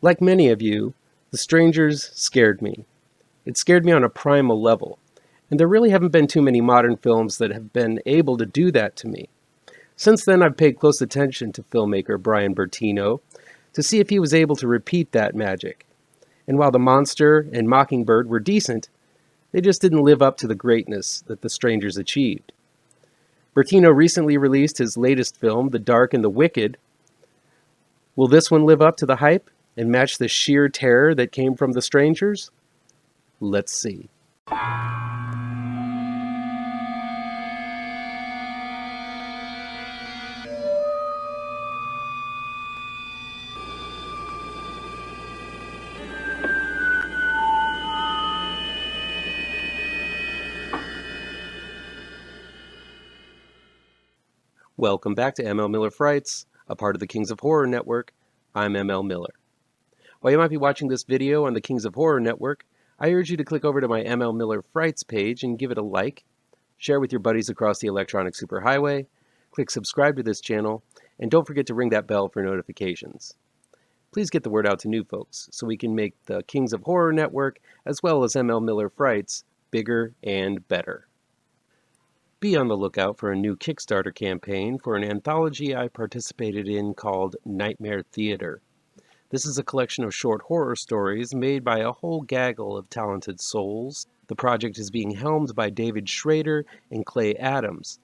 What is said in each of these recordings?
Like many of you, The Strangers scared me. It scared me on a primal level, and there really haven't been too many modern films that have been able to do that to me. Since then, I've paid close attention to filmmaker Bryan Bertino to see if he was able to repeat that magic. And while The Monster and Mockingbird were decent, they just didn't live up to the greatness that The Strangers achieved. Bertino recently released his latest film, The Dark and the Wicked. Will this one live up to the hype and match the sheer terror that came from The Strangers? Let's see. Welcome back to ML Miller Frights, a part of the Kings of Horror Network. I'm ML Miller. While you might be watching this video on the Kings of Horror Network, I urge you to click over to my ML Miller Frights page and give it a like, share with your buddies across the electronic superhighway, click subscribe to this channel, and don't forget to ring that bell for notifications. Please get the word out to new folks so we can make the Kings of Horror Network, as well as ML Miller Frights, bigger and better. Be on the lookout for a new Kickstarter campaign for an anthology I participated in called Nightmare Theater. This is a collection of short horror stories made by a whole gaggle of talented souls. The project is being helmed by David Schrader and Clay Adams.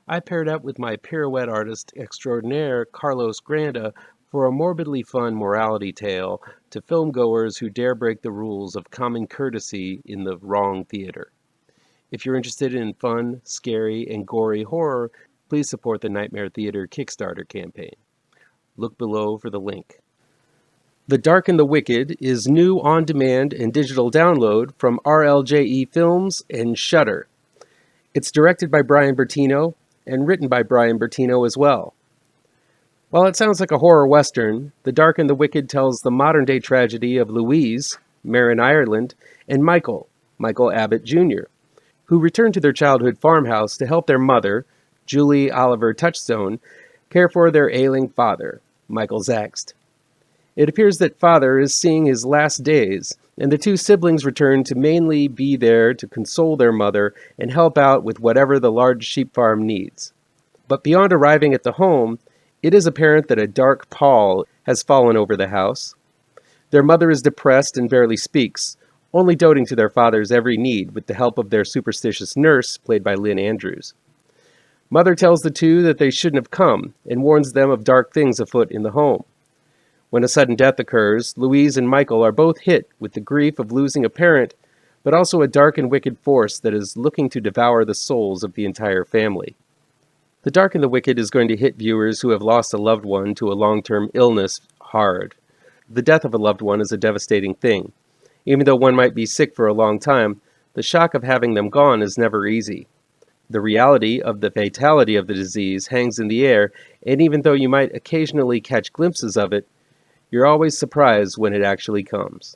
I paired up with my pirouette artist extraordinaire Carlos Granda for a morbidly fun morality tale to filmgoers who dare break the rules of common courtesy in the wrong theater. If you're interested in fun, scary, and gory horror, please support the Nightmare Theater Kickstarter campaign. Look below for the link. The Dark and the Wicked is new on-demand and digital download from RLJE Films and Shudder. It's directed by Bryan Bertino and written by Bryan Bertino as well. While it sounds like a horror western, The Dark and the Wicked tells the modern-day tragedy of Louise, Marin Ireland, and Michael Abbott Jr., who return to their childhood farmhouse to help their mother, Julie Oliver Touchstone, care for their ailing father, Michael Zaxt. It appears that father is seeing his last days, and the two siblings return to mainly be there to console their mother and help out with whatever the large sheep farm needs. But beyond arriving at the home, it is apparent that a dark pall has fallen over the house. Their mother is depressed and barely speaks, only doting to their father's every need with the help of their superstitious nurse, played by Lynn Andrews. Mother tells the two that they shouldn't have come and warns them of dark things afoot in the home. When a sudden death occurs, Louise and Michael are both hit with the grief of losing a parent, but also a dark and wicked force that is looking to devour the souls of the entire family. The Dark and the Wicked is going to hit viewers who have lost a loved one to a long-term illness hard. The death of a loved one is a devastating thing. Even though one might be sick for a long time, the shock of having them gone is never easy. The reality of the fatality of the disease hangs in the air, and even though you might occasionally catch glimpses of it, you're always surprised when it actually comes.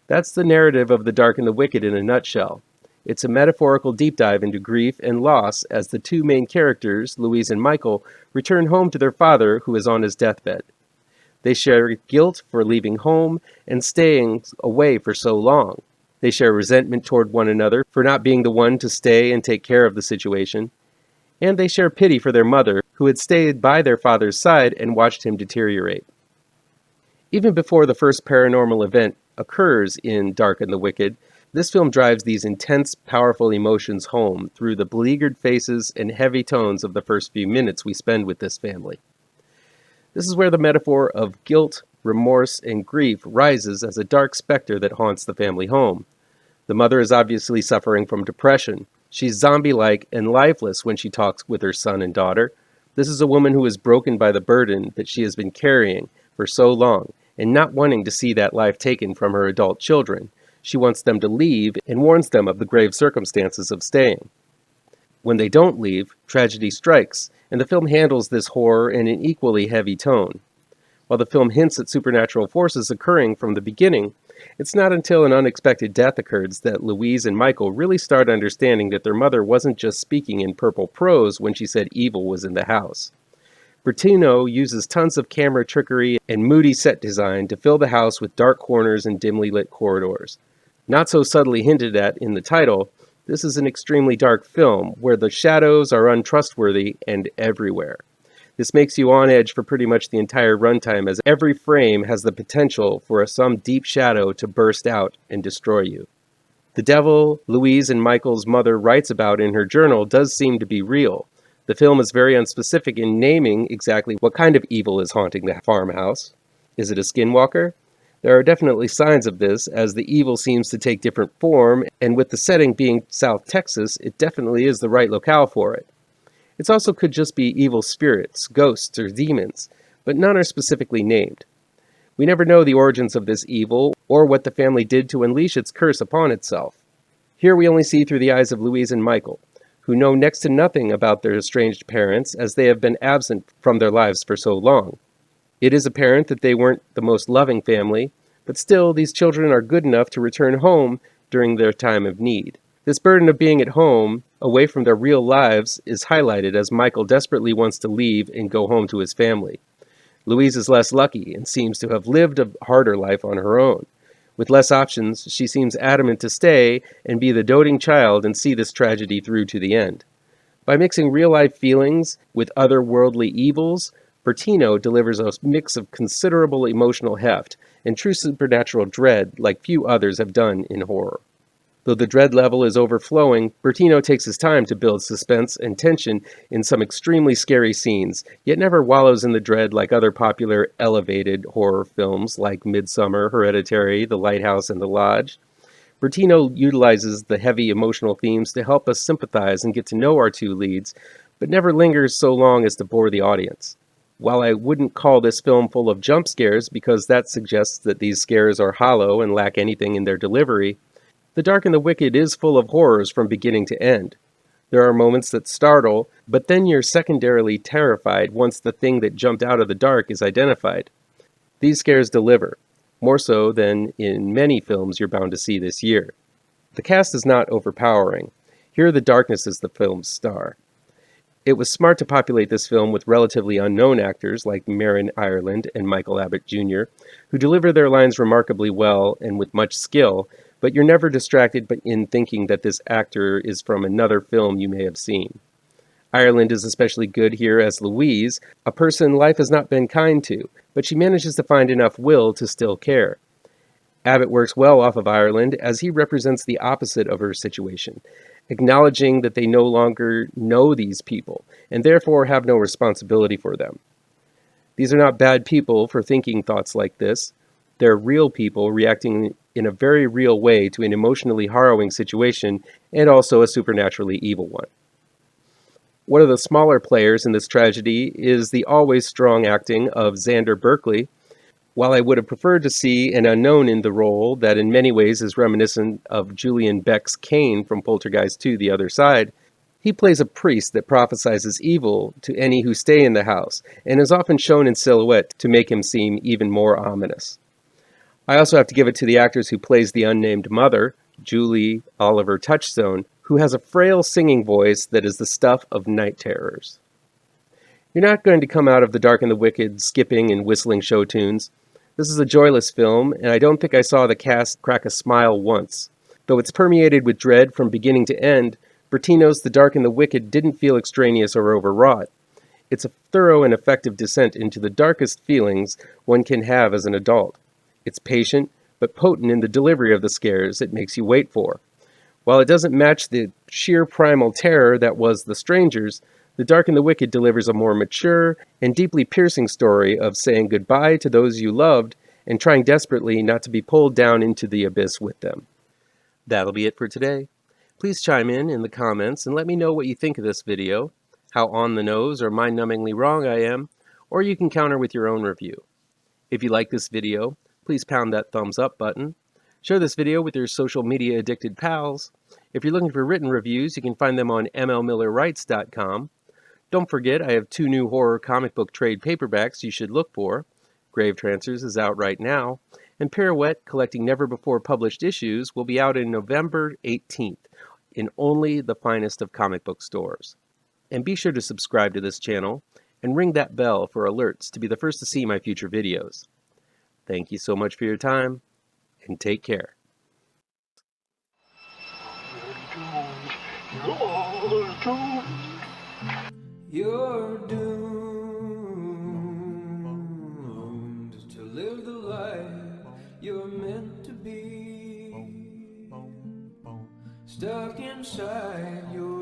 That's the narrative of The Dark and the Wicked in a nutshell. It's a metaphorical deep dive into grief and loss as the two main characters, Louise and Michael, return home to their father who is on his deathbed. They share guilt for leaving home and staying away for so long. They share resentment toward one another for not being the one to stay and take care of the situation. And they share pity for their mother, who had stayed by their father's side and watched him deteriorate. Even before the first paranormal event occurs in Dark and the Wicked, this film drives these intense, powerful emotions home through the beleaguered faces and heavy tones of the first few minutes we spend with this family. This is where the metaphor of guilt, remorse, and grief rises as a dark specter that haunts the family home. The mother is obviously suffering from depression. She's zombie-like and lifeless when she talks with her son and daughter. This is a woman who is broken by the burden that she has been carrying for so long, and not wanting to see that life taken from her adult children. She wants them to leave and warns them of the grave circumstances of staying. When they don't leave, tragedy strikes, and the film handles this horror in an equally heavy tone. While the film hints at supernatural forces occurring from the beginning, it's not until an unexpected death occurs that Louise and Michael really start understanding that their mother wasn't just speaking in purple prose when she said evil was in the house. Bertino uses tons of camera trickery and moody set design to fill the house with dark corners and dimly lit corridors. Not so subtly hinted at in the title, this is an extremely dark film where the shadows are untrustworthy and everywhere. This makes you on edge for pretty much the entire runtime, as every frame has the potential for some deep shadow to burst out and destroy you. The devil Louise and Michael's mother writes about in her journal does seem to be real. The film is very unspecific in naming exactly what kind of evil is haunting the farmhouse. Is it a skinwalker? There are definitely signs of this, as the evil seems to take different form, and with the setting being South Texas, it definitely is the right locale for it. It also could just be evil spirits, ghosts, or demons, but none are specifically named. We never know the origins of this evil, or what the family did to unleash its curse upon itself. Here we only see through the eyes of Louise and Michael, who know next to nothing about their estranged parents, as they have been absent from their lives for so long. It is apparent that they weren't the most loving family, but still these children are good enough to return home during their time of need. This burden of being at home, away from their real lives, is highlighted as Michael desperately wants to leave and go home to his family. Louise is less lucky and seems to have lived a harder life on her own. With less options, she seems adamant to stay and be the doting child and see this tragedy through to the end. By mixing real-life feelings with otherworldly evils, Bertino delivers a mix of considerable emotional heft and true supernatural dread like few others have done in horror. Though the dread level is overflowing, Bertino takes his time to build suspense and tension in some extremely scary scenes, yet never wallows in the dread like other popular elevated horror films like Midsommar, Hereditary, The Lighthouse, and The Lodge. Bertino utilizes the heavy emotional themes to help us sympathize and get to know our two leads, but never lingers so long as to bore the audience. While I wouldn't call this film full of jump scares, because that suggests that these scares are hollow and lack anything in their delivery, The Dark and the Wicked is full of horrors from beginning to end. There are moments that startle, but then you're secondarily terrified once the thing that jumped out of the dark is identified. These scares deliver, more so than in many films you're bound to see this year. The cast is not overpowering. Here the darkness is the film's star. It was smart to populate this film with relatively unknown actors like Marin Ireland and Michael Abbott Jr., who deliver their lines remarkably well and with much skill, but you're never distracted in thinking that this actor is from another film you may have seen. Ireland is especially good here as Louise, a person life has not been kind to, but she manages to find enough will to still care. Abbott works well off of Ireland, as he represents the opposite of her situation, acknowledging that they no longer know these people, and therefore have no responsibility for them. These are not bad people for thinking thoughts like this. They're real people reacting in a very real way to an emotionally harrowing situation, and also a supernaturally evil one. One of the smaller players in this tragedy is the always strong acting of Xander Berkeley. While I would have preferred to see an unknown in the role that in many ways is reminiscent of Julian Beck's Cain from Poltergeist 2: The Other Side, he plays a priest that prophesies evil to any who stay in the house, and is often shown in silhouette to make him seem even more ominous. I also have to give it to the actress who plays the unnamed mother, Julie Oliver Touchstone, who has a frail singing voice that is the stuff of night terrors. You're not going to come out of The Dark and the Wicked skipping and whistling show tunes. This is a joyless film, and I don't think I saw the cast crack a smile once. Though it's permeated with dread from beginning to end, Bertino's The Dark and the Wicked didn't feel extraneous or overwrought. It's a thorough and effective descent into the darkest feelings one can have as an adult. It's patient, but potent in the delivery of the scares it makes you wait for. While it doesn't match the sheer primal terror that was The Strangers, The Dark and the Wicked delivers a more mature and deeply piercing story of saying goodbye to those you loved and trying desperately not to be pulled down into the abyss with them. That'll be it for today. Please chime in the comments and let me know what you think of this video, how on the nose or mind-numbingly wrong I am, or you can counter with your own review. If you like this video, please pound that thumbs up button. Share this video with your social media addicted pals. If you're looking for written reviews, you can find them on mlmillerwrites.com. Don't forget, I have 2 new horror comic book trade paperbacks you should look for. GRAVETRANCERS is out right now, and Pirouette, collecting never-before-published issues, will be out in November 18th in only the finest of comic book stores. And be sure to subscribe to this channel and ring that bell for alerts to be the first to see my future videos. Thank you so much for your time, and take care. You're doomed to live the life you're meant to be, stuck inside your